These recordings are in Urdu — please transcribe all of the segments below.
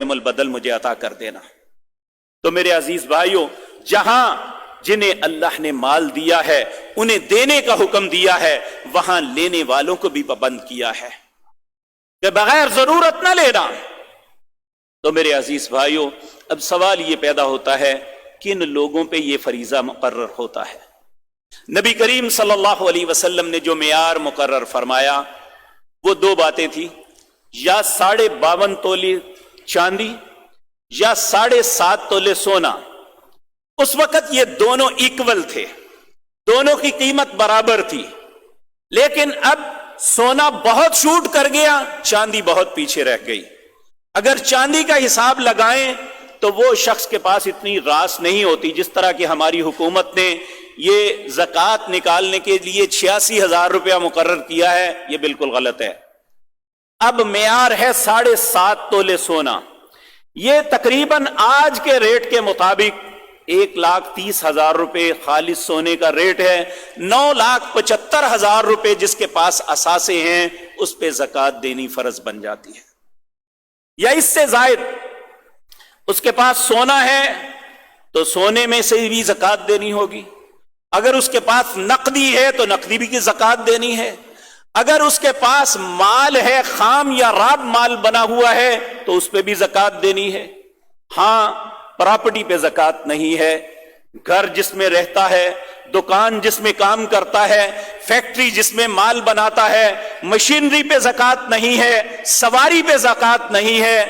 البدل مجھے عطا کر دینا۔ تو میرے عزیز بھائیوں، جہاں جنہیں اللہ نے مال دیا ہے انہیں دینے کا حکم دیا ہے، وہاں لینے والوں کو بھی پابند کیا ہے کہ بغیر ضرورت نہ لینا۔ تو میرے عزیز بھائیوں، اب سوال یہ پیدا ہوتا ہے کن لوگوں پہ یہ فریضہ مقرر ہوتا ہے؟ نبی کریم صلی اللہ علیہ وسلم نے جو معیار مقرر فرمایا وہ دو باتیں تھیں، یا 52.5 تولے چاندی یا 7.5 تولے سونا۔ اس وقت یہ دونوں ایکول تھے، دونوں کی قیمت برابر تھی، لیکن اب سونا بہت شوٹ کر گیا، چاندی بہت پیچھے رہ گئی۔ اگر چاندی کا حساب لگائیں تو وہ شخص کے پاس اتنی راس نہیں ہوتی، جس طرح کہ ہماری حکومت نے یہ زکوٰۃ نکالنے کے لیے 86,000 روپیہ مقرر کیا ہے، یہ بالکل غلط ہے۔ اب معیار ہے 7.5 تولے سونا، یہ تقریباً آج کے ریٹ کے مطابق 1,30,000 روپے خالص سونے کا ریٹ ہے۔ 9,75,000 روپے جس کے پاس اثاثے ہیں اس پہ زکوٰۃ دینی فرض بن جاتی ہے، یا اس سے زائد۔ اس کے پاس سونا ہے تو سونے میں سے بھی زکوٰۃ دینی ہوگی، اگر اس کے پاس نقدی ہے تو نقدی بھی کی زکوٰۃ دینی ہے، اگر اس کے پاس مال ہے خام یا راب مال بنا ہوا ہے تو اس پہ بھی زکوٰۃ دینی ہے۔ ہاں، پراپرٹی پہ زکوٰۃ نہیں ہے، گھر جس میں رہتا ہے، دکان جس میں کام کرتا ہے، فیکٹری جس میں مال بناتا ہے، مشینری پہ زکوٰۃ نہیں ہے، سواری پہ زکوٰۃ نہیں ہے،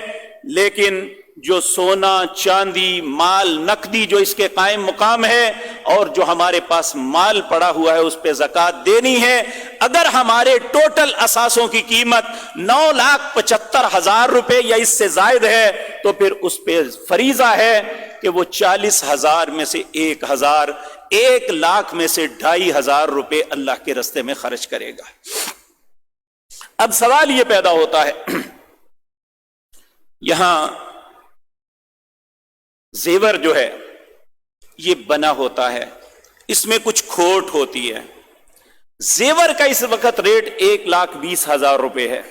لیکن جو سونا چاندی مال نقدی جو اس کے قائم مقام ہے اور جو ہمارے پاس مال پڑا ہوا ہے اس پہ زکوٰۃ دینی ہے۔ اگر ہمارے ٹوٹل اثاثوں کی قیمت 9,75,000 روپے یا اس سے زائد ہے تو پھر اس پہ فریضہ ہے کہ وہ 40,000 میں سے 1,000، 1,00,000 میں سے 2,500 روپے اللہ کے راستے میں خرچ کرے گا۔ اب سوال یہ پیدا ہوتا ہے، یہاں زیور جو ہے یہ بنا ہوتا ہے، اس میں کچھ کھوٹ ہوتی ہے۔ زیور کا اس وقت ریٹ 1,20,000 روپے ہے،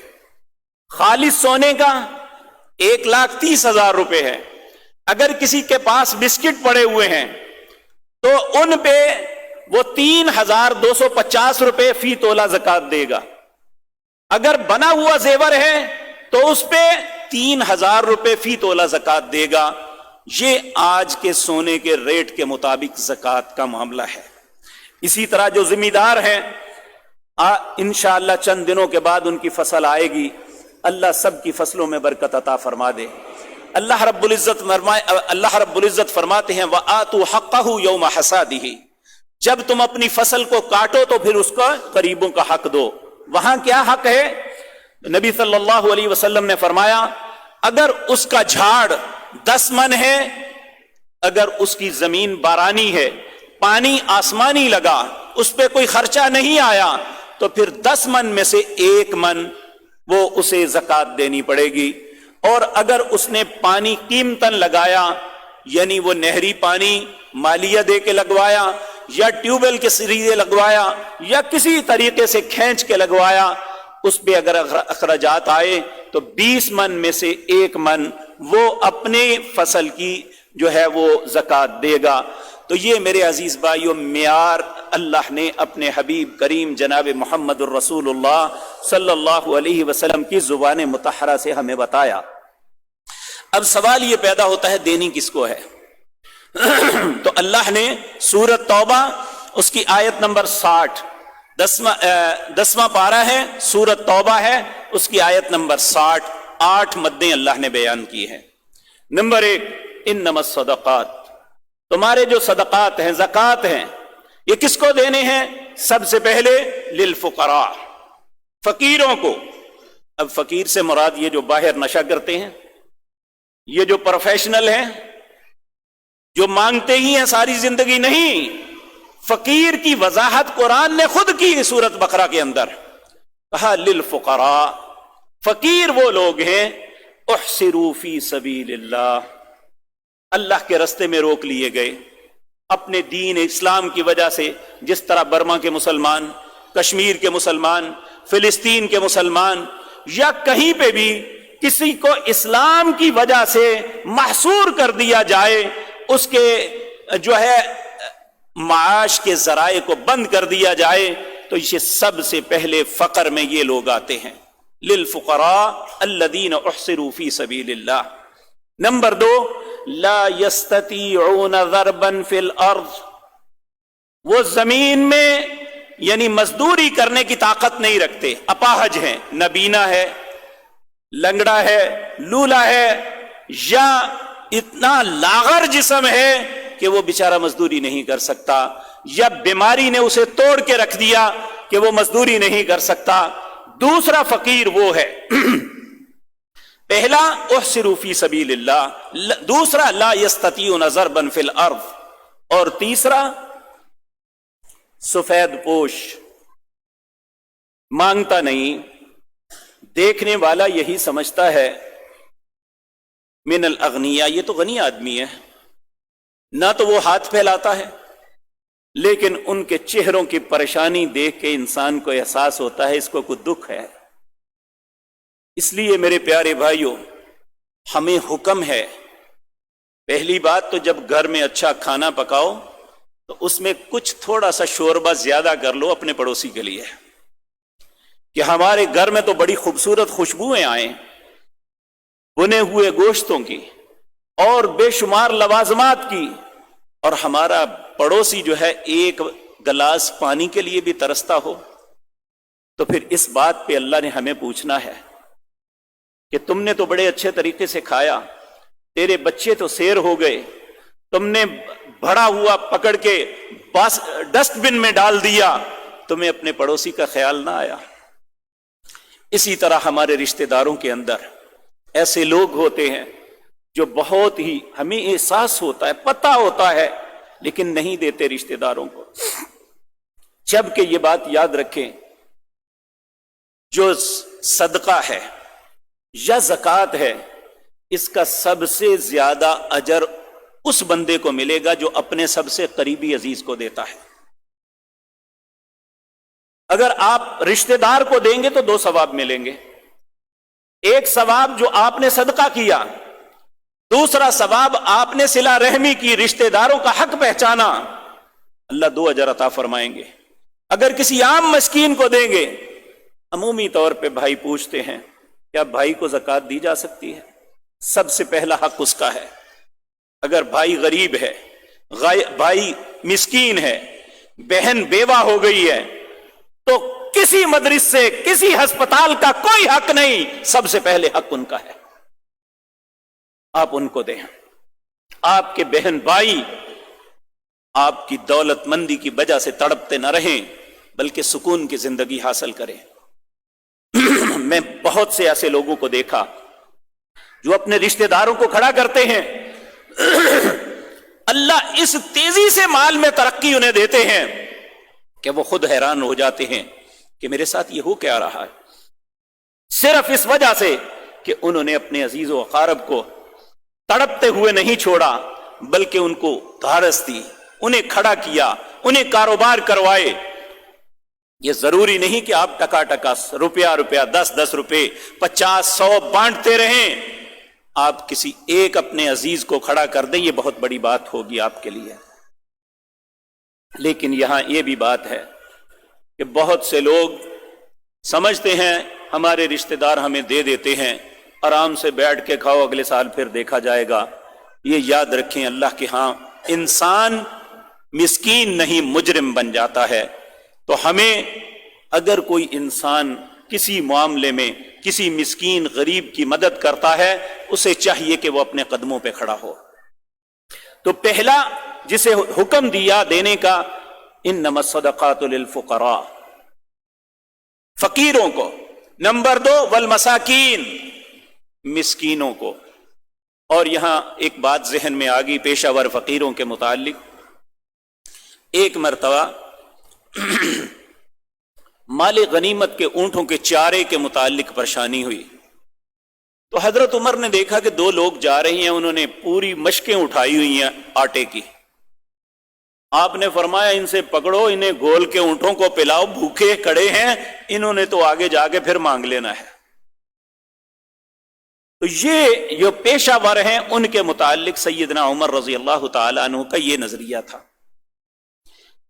خالص سونے کا 1,30,000 روپے ہے۔ اگر کسی کے پاس بسکٹ پڑے ہوئے ہیں تو ان پہ وہ 3,250 روپے فی تولہ زکوٰۃ دے گا۔ اگر بنا ہوا زیور ہے تو اس پہ 3,000 روپے فی تولہ زکوٰۃ دے گا۔ یہ آج کے سونے کے ریٹ کے مطابق زکوٰۃ کا معاملہ ہے۔ اسی طرح جو ذمہ دار ہیں، انشاءاللہ چند دنوں کے بعد ان کی فصل آئے گی، اللہ سب کی فصلوں میں برکت عطا فرما دے۔ اللہ رب العزت فرماتے ہیں وَآتُوا حَقَّهُ يَوْمَ حَصَادِهِ، جب تم اپنی فصل کو کاٹو تو پھر اس کا قریبوں کا حق دو۔ وہاں کیا حق ہے؟ نبی صلی اللہ علیہ وسلم نے فرمایا اگر اس کا جھاڑ 10 من ہے، اگر اس کی زمین بارانی ہے، پانی آسمانی لگا، اس پہ کوئی خرچہ نہیں آیا، تو پھر 10 من میں سے 1 من وہ اسے زکوٰۃ دینی پڑے گی۔ اور اگر اس نے پانی قیمتاً لگایا، یعنی وہ نہری پانی مالیہ دے کے لگوایا یا ٹیوب ویل کے ذریعے لگوایا یا کسی طریقے سے کھینچ کے لگوایا، اس پہ اگر اخراجات آئے تو 20 من میں سے 1 من وہ اپنے فصل کی جو ہے وہ زکوٰۃ دے گا۔ تو یہ میرے عزیز بھائیوں معیار اللہ نے اپنے حبیب کریم جناب محمد الرسول اللہ صلی اللہ علیہ وسلم کی زبان مطہرہ سے ہمیں بتایا۔ اب سوال یہ پیدا ہوتا ہے دینی کس کو ہے؟ تو اللہ نے سورۃ توبہ اس کی آیت نمبر 60، 10واں پارہ ہے، سورۃ توبہ ہے، اس کی آیت نمبر 60، 8 مدیں اللہ نے بیان کی ہیں۔ نمبر 1، انما الصدقات، تمہارے جو صدقات ہیں، زکوٰۃ ہیں، یہ کس کو دینے ہیں؟ سب سے پہلے للفقراء، فقیروں کو۔ اب فقیر سے مراد یہ جو باہر نشہ کرتے ہیں، یہ جو پروفیشنل ہیں، جو مانگتے ہی ہیں ساری زندگی، نہیں۔ فقیر کی وضاحت قرآن نے خود کی سورۃ بقرہ کے اندر، کہا للفقراء، فقیر وہ لوگ ہیں احصروا فی سبیل اللہ، اللہ کے راستے میں روک لیے گئے اپنے دین اسلام کی وجہ سے، جس طرح برما کے مسلمان، کشمیر کے مسلمان، فلسطین کے مسلمان، یا کہیں پہ بھی کسی کو اسلام کی وجہ سے محصور کر دیا جائے، اس کے جو ہے معاش کے ذرائع کو بند کر دیا جائے، تو یہ سب سے پہلے فقر میں یہ لوگ آتے ہیں، للفقراء الذین احصروا فی سبیل اللہ۔ نمبر 2، لا یستطیعون ضربا فی الارض، وہ زمین میں یعنی مزدوری کرنے کی طاقت نہیں رکھتے، اپاہج ہیں، نابینا ہے، لنگڑا ہے، لولا ہے، یا اتنا لاغر جسم ہے کہ وہ بیچارہ مزدوری نہیں کر سکتا، یا بیماری نے اسے توڑ کے رکھ دیا کہ وہ مزدوری نہیں کر سکتا۔ دوسرا فقیر وہ ہے، پہلا احصروا فی سبیل اللہ، دوسرا لا یستطیعون ضربا فی الارض، اور تیسرا سفید پوش، مانگتا نہیں، دیکھنے والا یہی سمجھتا ہے من الاغنیاء، یہ تو غنی آدمی ہے، نہ تو وہ ہاتھ پھیلاتا ہے، لیکن ان کے چہروں کی پریشانی دیکھ کے انسان کو احساس ہوتا ہے اس کو کوئی دکھ ہے۔ اس لیے میرے پیارے بھائیوں، ہمیں حکم ہے، پہلی بات تو جب گھر میں اچھا کھانا پکاؤ تو اس میں کچھ تھوڑا سا شوربہ زیادہ کر لو اپنے پڑوسی کے لیے، کہ ہمارے گھر میں تو بڑی خوبصورت خوشبوئیں آئیں، بنے ہوئے گوشتوں کی اور بے شمار لوازمات کی، اور ہمارا پڑوسی جو ہے ایک گلاس پانی کے لیے بھی ترستا ہو، تو پھر اس بات پہ اللہ نے ہمیں پوچھنا ہے کہ تم نے تو بڑے اچھے طریقے سے کھایا، تیرے بچے تو سیر ہو گئے، تم نے بڑا ہوا پکڑ کے ڈسٹ بن میں ڈال دیا، تمہیں اپنے پڑوسی کا خیال نہ آیا۔ اسی طرح ہمارے رشتہ داروں کے اندر ایسے لوگ ہوتے ہیں جو بہت ہی ہمیں احساس ہوتا ہے، پتہ ہوتا ہے، لیکن نہیں دیتے رشتہ داروں کو، جبکہ یہ بات یاد رکھیں، جو صدقہ ہے یا زکوٰۃ ہے، اس کا سب سے زیادہ اجر اس بندے کو ملے گا جو اپنے سب سے قریبی عزیز کو دیتا ہے۔ اگر آپ رشتہ دار کو دیں گے تو 2 ثواب ملیں گے، ایک ثواب جو آپ نے صدقہ کیا، دوسرا ثواب آپ نے صلہ رحمی کی، رشتہ داروں کا حق پہچانا، اللہ 2 اجر عطا فرمائیں گے۔ اگر کسی عام مسکین کو دیں گے، عمومی طور پہ بھائی پوچھتے ہیں کیا بھائی کو زکوٰۃ دی جا سکتی ہے؟ سب سے پہلا حق اس کا ہے۔ اگر بھائی غریب ہے، بھائی مسکین ہے، بہن بیوہ ہو گئی ہے، تو کسی مدرسے، کسی ہسپتال کا کوئی حق نہیں، سب سے پہلے حق ان کا ہے، آپ ان کو دیں۔ آپ کے بہن بھائی آپ کی دولت مندی کی وجہ سے تڑپتے نہ رہیں، بلکہ سکون کی زندگی حاصل کریں۔ میں بہت سے ایسے لوگوں کو دیکھا جو اپنے رشتہ داروں کو کھڑا کرتے ہیں، اللہ اس تیزی سے مال میں ترقی انہیں دیتے ہیں کہ وہ خود حیران ہو جاتے ہیں کہ میرے ساتھ یہ ہو کیا رہا ہے، صرف اس وجہ سے کہ انہوں نے اپنے عزیز و اقارب کو تڑپتے ہوئے نہیں چھوڑا، بلکہ ان کو دھارس دی، انہیں کھڑا کیا، انہیں کاروبار کروائے۔ یہ ضروری نہیں کہ آپ ٹکا ٹکا روپیہ 10 روپے 50 100 بانٹتے رہیں، آپ کسی ایک اپنے عزیز کو کھڑا کر دیں، یہ بہت بڑی بات ہوگی آپ کے لیے۔ لیکن یہاں یہ بھی بات ہے کہ بہت سے لوگ سمجھتے ہیں ہمارے رشتہ دار ہمیں دے دیتے ہیں، آرام سے بیٹھ کے کھاؤ، اگلے سال پھر دیکھا جائے گا۔ یہ یاد رکھیں، اللہ کے ہاں انسان مسکین نہیں مجرم بن جاتا ہے۔ تو ہمیں اگر کوئی انسان کسی معاملے میں کسی مسکین غریب کی مدد کرتا ہے، اسے چاہیے کہ وہ اپنے قدموں پہ کھڑا ہو۔ تو پہلا جسے حکم دیا دینے کا، انما الصدقات للفقراء، فقیروں کو۔ نمبر 2 والمساکین، مسکینوں کو۔ اور یہاں ایک بات ذہن میں آ گئی پیشہ ور فقیروں کے متعلق۔ ایک مرتبہ مال غنیمت کے اونٹوں کے چارے کے متعلق پریشانی ہوئی، تو حضرت عمر نے دیکھا کہ 2 لوگ جا رہے ہیں، انہوں نے پوری مشکیں اٹھائی ہوئی ہیں آٹے کی۔ آپ نے فرمایا ان سے پکڑو، انہیں گول کے اونٹوں کو پلاؤ، بھوکے کھڑے ہیں، انہوں نے تو آگے جا کے پھر مانگ لینا ہے۔ تو یہ جو پیشہ ور ہیں ان کے متعلق سیدنا عمر رضی اللہ تعالی عنہ کا یہ نظریہ تھا.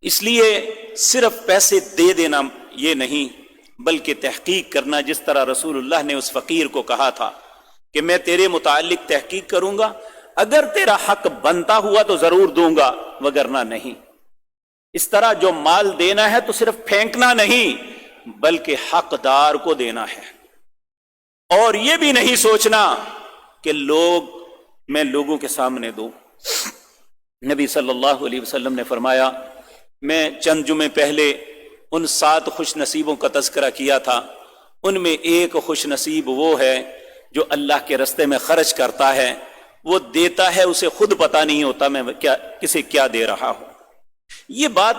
اس لیے صرف پیسے دے دینا یہ نہیں بلکہ تحقیق کرنا، جس طرح رسول اللہ نے اس فقیر کو کہا تھا کہ میں تیرے متعلق تحقیق کروں گا، اگر تیرا حق بنتا ہوا تو ضرور دوں گا وگرنہ نہیں. اس طرح جو مال دینا ہے تو صرف پھینکنا نہیں بلکہ حقدار کو دینا ہے، اور یہ بھی نہیں سوچنا کہ میں لوگوں کے سامنے دوں. نبی صلی اللہ علیہ وسلم نے فرمایا، میں چند جمعے پہلے ان 7 خوش نصیبوں کا تذکرہ کیا تھا، ان میں ایک خوش نصیب وہ ہے جو اللہ کے رستے میں خرچ کرتا ہے، وہ دیتا ہے اسے خود پتہ نہیں ہوتا میں کسے کیا دے رہا ہوں. یہ بات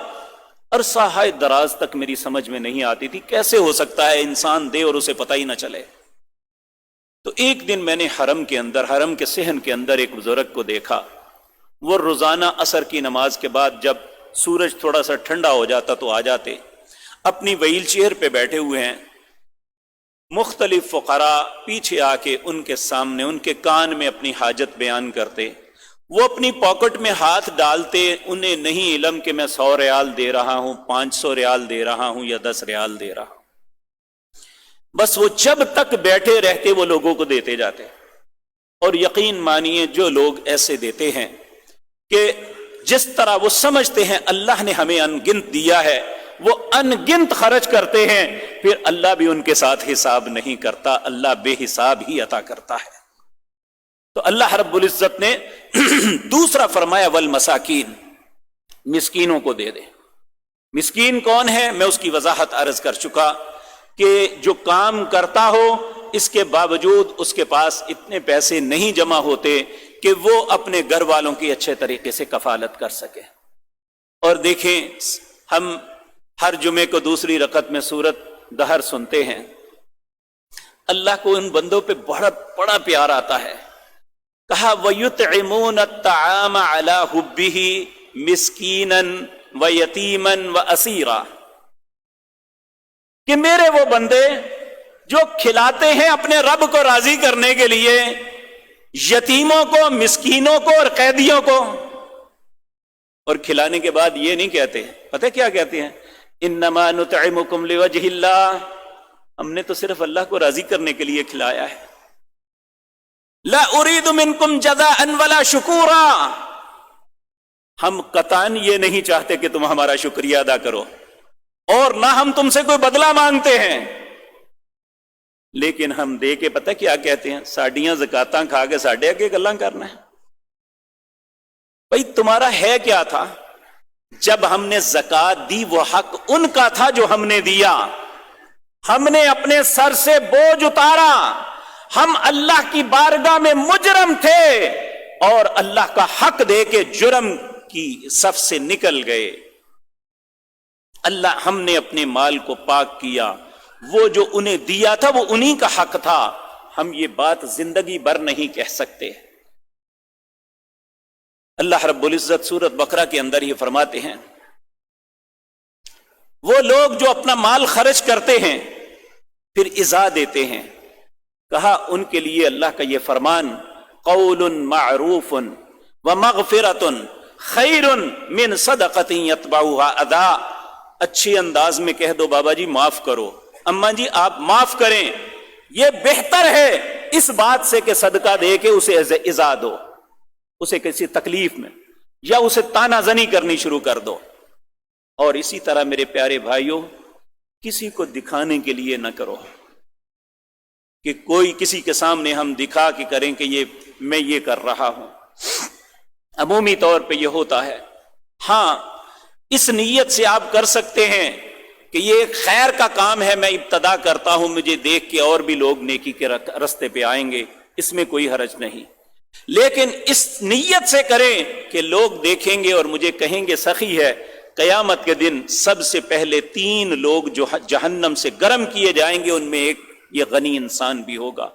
عرصہ ہے دراز تک میری سمجھ میں نہیں آتی تھی، کیسے ہو سکتا ہے انسان دے اور اسے پتہ ہی نہ چلے. تو ایک دن میں نے حرم کے صحن کے اندر ایک بزرگ کو دیکھا. وہ روزانہ عصر کی نماز کے بعد جب سورج تھوڑا سا ٹھنڈا ہو جاتا تو آ جاتے، اپنی وہیل چیئر پہ بیٹھے ہوئے ہیں. مختلف فقراء پیچھے آ کے ان کے سامنے ان کے کان میں اپنی حاجت بیان کرتے. وہ اپنی پاکٹ میں ہاتھ ڈالتے، انہیں نہیں علم کہ میں 100 ریال دے رہا ہوں، 500 ریال دے رہا ہوں یا 10 ریال دے رہا ہوں. بس وہ جب تک بیٹھے رہتے وہ لوگوں کو دیتے جاتے. اور یقین مانیے جو لوگ ایسے دیتے ہیں کہ جس طرح وہ سمجھتے ہیں اللہ نے ہمیں ان گنت دیا ہے، وہ ان گنت خرچ کرتے ہیں، پھر اللہ بھی ان کے ساتھ حساب نہیں کرتا، اللہ بے حساب ہی عطا کرتا ہے. تو اللہ رب العزت نے دوسرا فرمایا والمساکین، مسکینوں کو دے دے. مسکین کون ہے؟ میں اس کی وضاحت عرض کر چکا کہ جو کام کرتا ہو اس کے باوجود اس کے پاس اتنے پیسے نہیں جمع ہوتے کہ وہ اپنے گھر والوں کی اچھے طریقے سے کفالت کر سکے. اور دیکھیں ہم ہر جمعے کو دوسری رکعت میں سورت دہر سنتے ہیں، اللہ کو ان بندوں پہ بڑا پیار آتا ہے. کہا وَيُطْعِمُونَ الطَّعَامَ عَلَى حُبِّهِ مِسْكِينًا وَيَتِيمًا وَأَسِيرًا، کہ میرے وہ بندے جو کھلاتے ہیں اپنے رب کو راضی کرنے کے لیے یتیموں کو، مسکینوں کو اور قیدیوں کو. اور کھلانے کے بعد یہ نہیں کہتے، پتہ کیا کہتے ہیں؟ انما نطعمکم لوجہ اللہ، ہم نے تو صرف اللہ کو راضی کرنے کے لیے کھلایا ہے. لا اريد منکم جزاء ولا شکورا، ہم قطعاً یہ نہیں چاہتے کہ تم ہمارا شکریہ ادا کرو اور نہ ہم تم سے کوئی بدلہ مانگتے ہیں. لیکن ہم دے کے پتہ کیا کہتے ہیں؟ ساڈیاں زکاتاں کھا کے ساڈے اگے گلاں کرنا ہے. بھئی تمہارا ہے کیا تھا؟ جب ہم نے زکات دی وہ حق ان کا تھا جو ہم نے دیا. ہم نے اپنے سر سے بوجھ اتارا، ہم اللہ کی بارگاہ میں مجرم تھے اور اللہ کا حق دے کے جرم کی صف سے نکل گئے. اللہ ہم نے اپنے مال کو پاک کیا، وہ جو انہیں دیا تھا وہ انہی کا حق تھا. ہم یہ بات زندگی بھر نہیں کہہ سکتے. اللہ رب العزت سورۃ بقرہ کے اندر یہ فرماتے ہیں، وہ لوگ جو اپنا مال خرچ کرتے ہیں پھر ایذا دیتے ہیں، کہا ان کے لیے اللہ کا یہ فرمان قول معروف ومغفرۃ خیر من صدقۃ یتبعها اذى، اچھے انداز میں کہہ دو بابا جی معاف کرو، اماں جی آپ معاف کریں، یہ بہتر ہے اس بات سے کہ صدقہ دے کے اسے ایذا دو، اسے کسی تکلیف میں یا اسے تانا زنی کرنی شروع کر دو. اور اسی طرح میرے پیارے بھائیوں، کسی کو دکھانے کے لیے نہ کرو کہ کوئی کسی کے سامنے ہم دکھا کے کریں کہ میں یہ کر رہا ہوں. عمومی طور پہ یہ ہوتا ہے. ہاں اس نیت سے آپ کر سکتے ہیں کہ یہ ایک خیر کا کام ہے، میں ابتدا کرتا ہوں، مجھے دیکھ کے اور بھی لوگ نیکی کے رستے پہ آئیں گے، اس میں کوئی حرج نہیں. لیکن اس نیت سے کریں کہ لوگ دیکھیں گے اور مجھے کہیں گے سخی ہے. قیامت کے دن سب سے پہلے 3 لوگ جو جہنم سے گرم کیے جائیں گے، ان میں ایک یہ غنی انسان بھی ہوگا.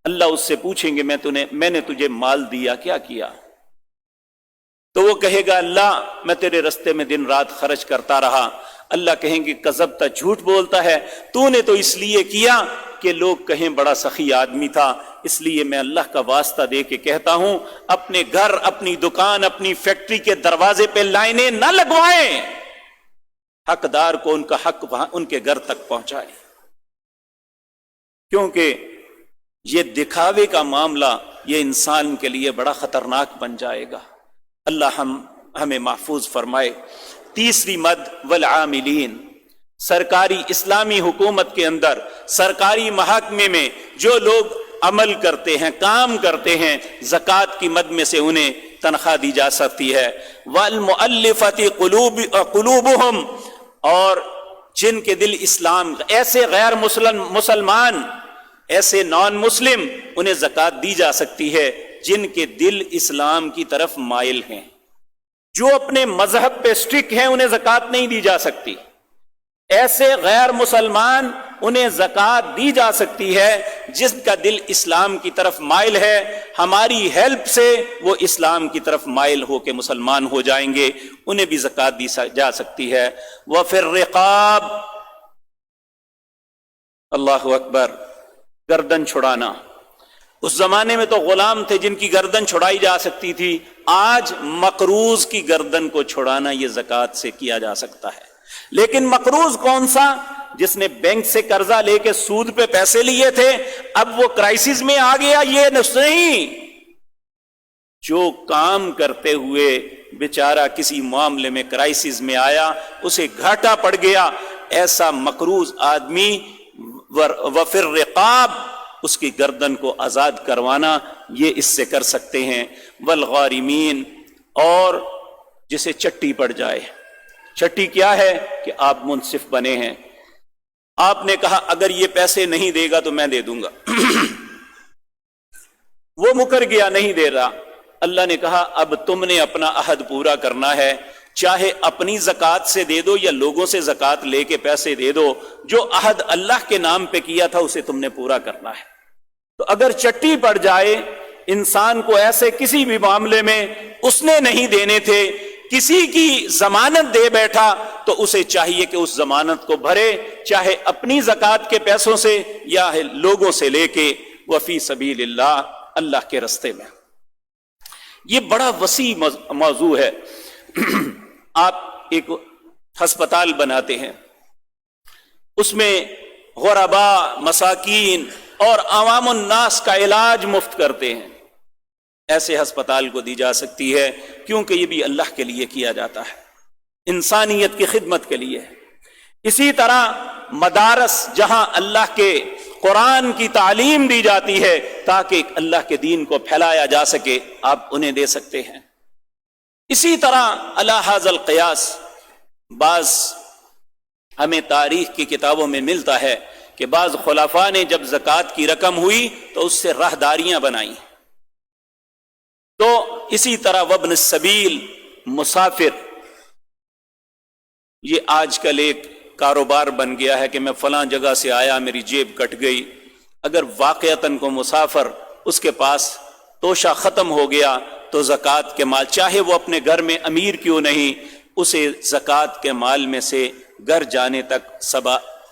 اللہ اس سے پوچھیں گے میں نے تجھے مال دیا، کیا کیا؟ تو وہ کہے گا اللہ میں تیرے رستے میں دن رات خرچ کرتا رہا. اللہ کہیں گے کذبتا، جھوٹ بولتا ہے، تو نے تو اس لیے کیا کہ لوگ کہیں بڑا سخی آدمی تھا۔ اس لیے میں اللہ کا واسطہ دے کے کہتا ہوں، اپنے گھر، اپنی دکان، اپنی فیکٹری کے دروازے پہ لائنیں نہ لگوائیں، حقدار کو ان کا حق وہاں ان کے گھر تک پہنچائیں، کیونکہ یہ دکھاوے کا معاملہ یہ انسان کے لیے بڑا خطرناک بن جائے گا۔ اللہ ہمیں محفوظ فرمائے۔ تیسری مد والعاملین، سرکاری اسلامی حکومت کے اندر، سرکاری محکمے میں جو لوگ عمل کرتے ہیں، کام کرتے ہیں، زکوٰۃ کی مد میں سے انہیں تنخواہ دی جا سکتی ہے۔ والمؤلفۃ قلوبہم، اور جن کے دل اسلام، ایسے غیر مسلمان، ایسے نان مسلم، انہیں زکوٰۃ دی جا سکتی ہے جن کے دل اسلام کی طرف مائل ہیں۔ جو اپنے مذہب پہ سٹرک ہیں انہیں زکوٰۃ نہیں دی جا سکتی، ایسے غیر مسلمان انہیں زکوٰۃ دی جا سکتی ہے جس کا دل اسلام کی طرف مائل ہے۔ ہماری ہیلپ سے وہ اسلام کی طرف مائل ہو کے مسلمان ہو جائیں گے، انہیں بھی زکوٰۃ دی جا سکتی ہے۔ وفی الرقاب، اللہ اکبر، گردن چھڑانا۔ اس زمانے میں تو غلام تھے جن کی گردن چھڑائی جا سکتی تھی، آج مقروض کی گردن کو چھڑانا یہ زکوٰۃ سے کیا جا سکتا ہے۔ لیکن مقروض کون سا؟ جس نے بینک سے قرضہ لے کے سود پہ پیسے لیے تھے، اب وہ کرائسس میں آ گیا، یہ نہیں، جو کام کرتے ہوئے بیچارہ کسی معاملے میں کرائسس میں آیا، اسے گھاٹا پڑ گیا، ایسا مقروض آدمی وفی الرقاب، اس کی گردن کو آزاد کروانا، یہ اس سے کر سکتے ہیں۔ والغارمین، اور جسے چٹی پڑ جائے۔ چٹی کیا ہے؟ کہ آپ منصف بنے ہیں، آپ نے کہا اگر یہ پیسے نہیں دے گا تو میں دے دوں گا، وہ مکر گیا، نہیں دے رہا، اللہ نے کہا اب تم نے اپنا عہد پورا کرنا ہے، چاہے اپنی زکوٰۃ سے دے دو یا لوگوں سے زکوٰۃ لے کے پیسے دے دو، جو عہد اللہ کے نام پہ کیا تھا اسے تم نے پورا کرنا ہے۔ تو اگر چٹی پڑ جائے انسان کو ایسے کسی بھی معاملے میں، اس نے نہیں دینے تھے، کسی کی ضمانت دے بیٹھا، تو اسے چاہیے کہ اس ضمانت کو بھرے، چاہے اپنی زکوٰۃ کے پیسوں سے یا لوگوں سے لے کے، وفی سبیل اللہ، اللہ کے رستے میں۔ یہ بڑا وسیع موضوع ہے۔ آپ ایک ہسپتال بناتے ہیں، اس میں غرباء، مساکین اور عوام الناس کا علاج مفت کرتے ہیں، ایسے ہسپتال کو دی جا سکتی ہے، کیونکہ یہ بھی اللہ کے لیے کیا جاتا ہے، انسانیت کی خدمت کے لیے۔ اسی طرح مدارس، جہاں اللہ کے قرآن کی تعلیم دی جاتی ہے تاکہ اللہ کے دین کو پھیلایا جا سکے، آپ انہیں دے سکتے ہیں۔ اسی طرح علی ھذا القیاس، بعض ہمیں تاریخ کی کتابوں میں ملتا ہے کہ بعض خلفاء نے جب زکوٰۃ کی رقم ہوئی تو اس سے راہداریاں بنائیں۔ تو اسی طرح وابن السبیل، مسافر، یہ آج کل ایک کاروبار بن گیا ہے کہ میں فلاں جگہ سے آیا، میری جیب کٹ گئی۔ اگر واقعتاً کو مسافر، اس کے پاس توشہ ختم ہو گیا تو زکوٰۃ کے مال، چاہے وہ اپنے گھر میں امیر کیوں نہیں، اسے زکوٰۃ کے مال میں سے گھر جانے تک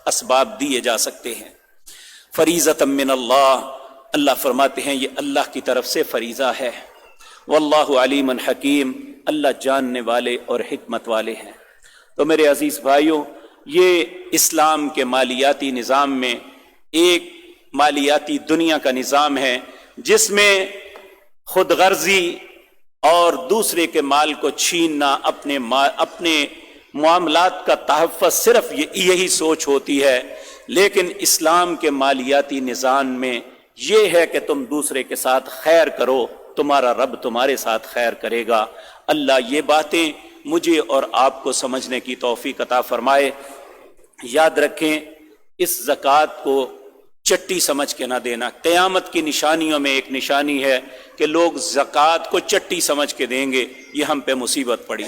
اسباب دیے جا سکتے ہیں۔ فریضۃ من اللہ، اللہ فرماتے ہیں یہ اللہ کی طرف سے فریضہ ہے۔ واللہ علیم حکیم، اللہ جاننے والے اور حکمت والے ہیں۔ تو میرے عزیز بھائیوں، یہ اسلام کے مالیاتی نظام میں ایک مالیاتی دنیا کا نظام ہے جس میں خود غرضی اور دوسرے کے مال کو چھیننا، اپنے معاملات کا تحفظ، صرف یہی سوچ ہوتی ہے۔ لیکن اسلام کے مالیاتی نظام میں یہ ہے کہ تم دوسرے کے ساتھ خیر کرو، تمہارا رب تمہارے ساتھ خیر کرے گا۔ اللہ یہ باتیں مجھے اور آپ کو سمجھنے کی توفیق عطا فرمائے۔ یاد رکھیں، اس زکوٰۃ کو چٹی سمجھ کے نہ دینا۔ قیامت کی نشانیوں میں ایک نشانی ہے کہ لوگ زکوٰۃ کو چٹی سمجھ کے دیں گے، یہ ہم پہ مصیبت پڑی۔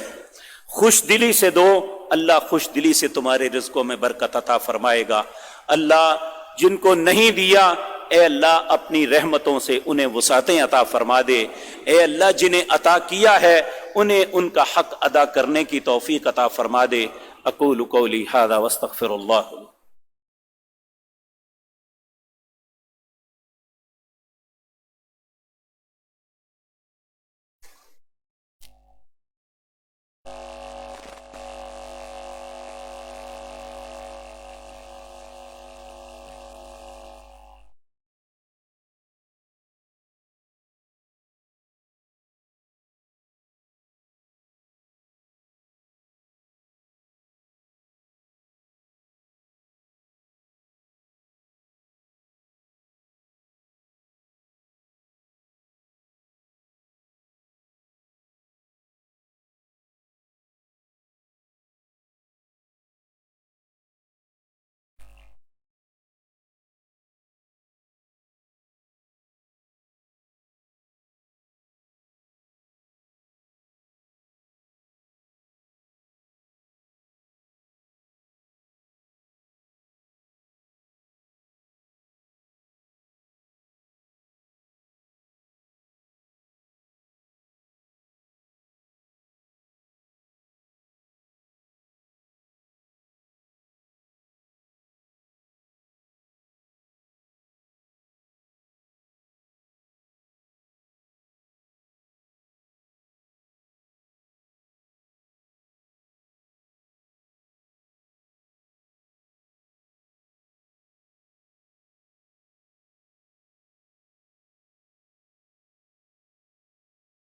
خوش دلی سے دو، اللہ خوش دلی سے تمہارے رزقوں میں برکت عطا فرمائے گا۔ اللہ جن کو نہیں دیا، اے اللہ اپنی رحمتوں سے انہیں وسعتیں عطا فرما دے۔ اے اللہ جنہیں عطا کیا ہے انہیں ان کا حق ادا کرنے کی توفیق عطا فرما دے۔ اقول قولی ھذا واستغفر اللہ